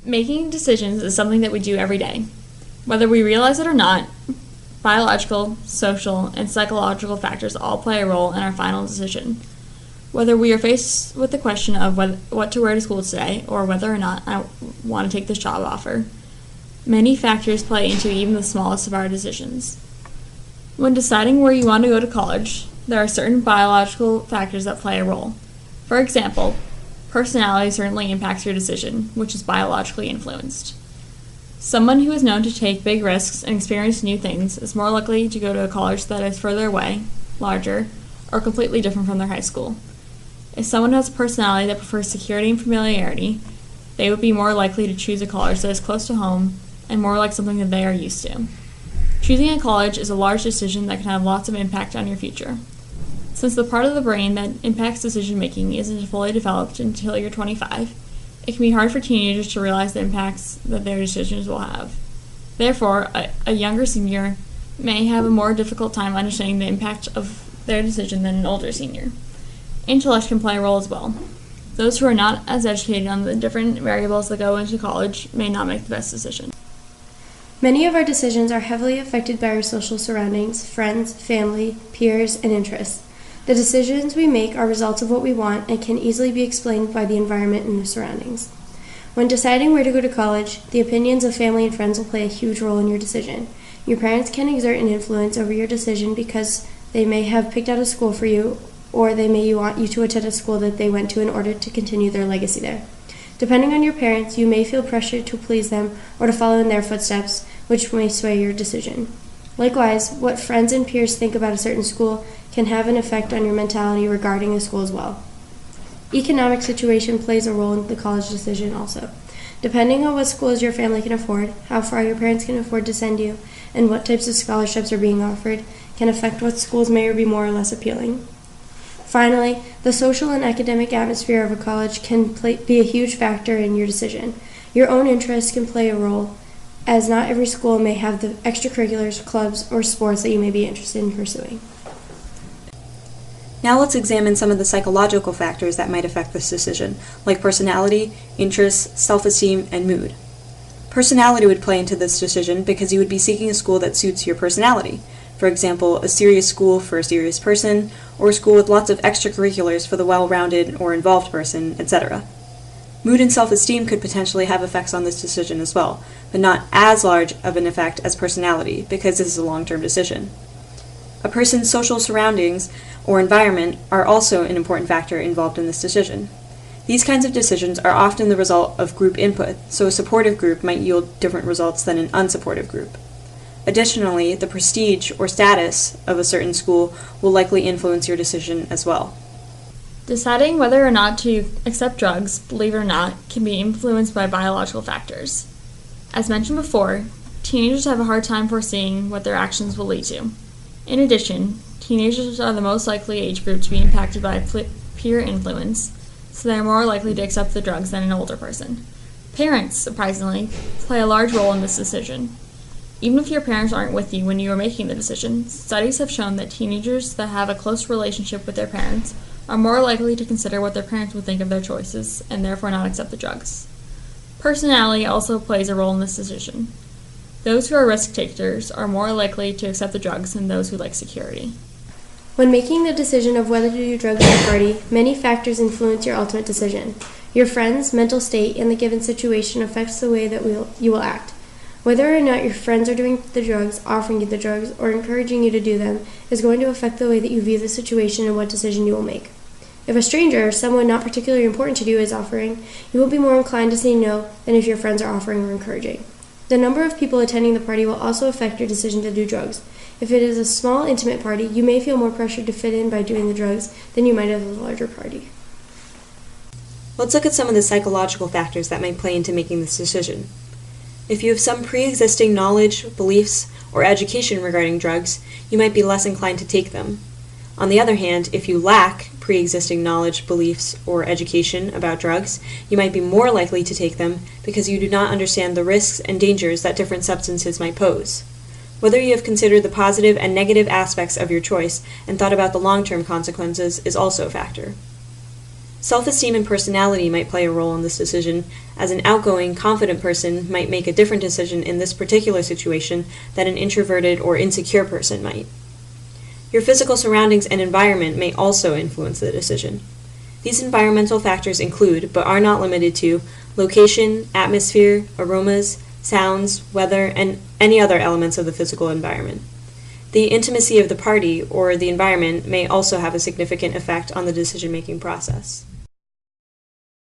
Making decisions is something that we do every day. Whether we realize it or not, biological, social, and psychological factors all play a role in our final decision. Whether we are faced with the question of what to wear to school today, or whether or not I want to take this job offer, many factors play into even the smallest of our decisions. When deciding where you want to go to college, there are certain biological factors that play a role. For example, personality certainly impacts your decision, which is biologically influenced. Someone who is known to take big risks and experience new things is more likely to go to a college that is further away, larger, or completely different from their high school. If someone has a personality that prefers security and familiarity, they would be more likely to choose a college that is close to home and more like something that they are used to. Choosing a college is a large decision that can have lots of impact on your future. Since the part of the brain that impacts decision making isn't fully developed until you're 25, it can be hard for teenagers to realize the impacts that their decisions will have. Therefore, a younger senior may have a more difficult time understanding the impact of their decision than an older senior. Intellect can play a role as well. Those who are not as educated on the different variables that go into college may not make the best decision. Many of our decisions are heavily affected by our social surroundings, friends, family, peers, and interests. The decisions we make are results of what we want and can easily be explained by the environment and the surroundings. When deciding where to go to college, the opinions of family and friends will play a huge role in your decision. Your parents can exert an influence over your decision because they may have picked out a school for you, or they may want you to attend a school that they went to in order to continue their legacy there. Depending on your parents, you may feel pressured to please them or to follow in their footsteps, which may sway your decision. Likewise, what friends and peers think about a certain school can have an effect on your mentality regarding a school as well. Economic situation plays a role in the college decision also. Depending on what schools your family can afford, how far your parents can afford to send you, and what types of scholarships are being offered, can affect what schools may be more or less appealing. Finally, the social and academic atmosphere of a college can be a huge factor in your decision. Your own interests can play a role, as not every school may have the extracurriculars, clubs, or sports that you may be interested in pursuing. Now let's examine some of the psychological factors that might affect this decision, like personality, interests, self-esteem, and mood. Personality would play into this decision because you would be seeking a school that suits your personality. For example, a serious school for a serious person, or a school with lots of extracurriculars for the well-rounded or involved person, etc. Mood and self-esteem could potentially have effects on this decision as well, but not as large of an effect as personality, because this is a long-term decision. A person's social surroundings or environment are also an important factor involved in this decision. These kinds of decisions are often the result of group input, so a supportive group might yield different results than an unsupportive group. Additionally, the prestige or status of a certain school will likely influence your decision as well. Deciding whether or not to accept drugs, believe it or not, can be influenced by biological factors. As mentioned before, teenagers have a hard time foreseeing what their actions will lead to. In addition, teenagers are the most likely age group to be impacted by peer influence, so they are more likely to accept the drugs than an older person. Parents, surprisingly, play a large role in this decision. Even if your parents aren't with you when you are making the decision, studies have shown that teenagers that have a close relationship with their parents are more likely to consider what their parents would think of their choices and therefore not accept the drugs. Personality also plays a role in this decision. Those who are risk takers are more likely to accept the drugs than those who like security. When making the decision of whether to do drugs at a party, many factors influence your ultimate decision. Your friends, mental state, and the given situation affects the way that you will act. Whether or not your friends are doing the drugs, offering you the drugs, or encouraging you to do them is going to affect the way that you view the situation and what decision you will make. If a stranger or someone not particularly important to you is offering, you will be more inclined to say no than if your friends are offering or encouraging. The number of people attending the party will also affect your decision to do drugs. If it is a small, intimate party, you may feel more pressured to fit in by doing the drugs than you might at a larger party. Let's look at some of the psychological factors that might play into making this decision. If you have some pre-existing knowledge, beliefs, or education regarding drugs, you might be less inclined to take them. On the other hand, if you lack pre-existing knowledge, beliefs, or education about drugs, you might be more likely to take them because you do not understand the risks and dangers that different substances might pose. Whether you have considered the positive and negative aspects of your choice and thought about the long-term consequences is also a factor. Self-esteem and personality might play a role in this decision, as an outgoing, confident person might make a different decision in this particular situation than an introverted or insecure person might. Your physical surroundings and environment may also influence the decision. These environmental factors include, but are not limited to, location, atmosphere, aromas, sounds, weather, and any other elements of the physical environment. The intimacy of the party or the environment may also have a significant effect on the decision-making process.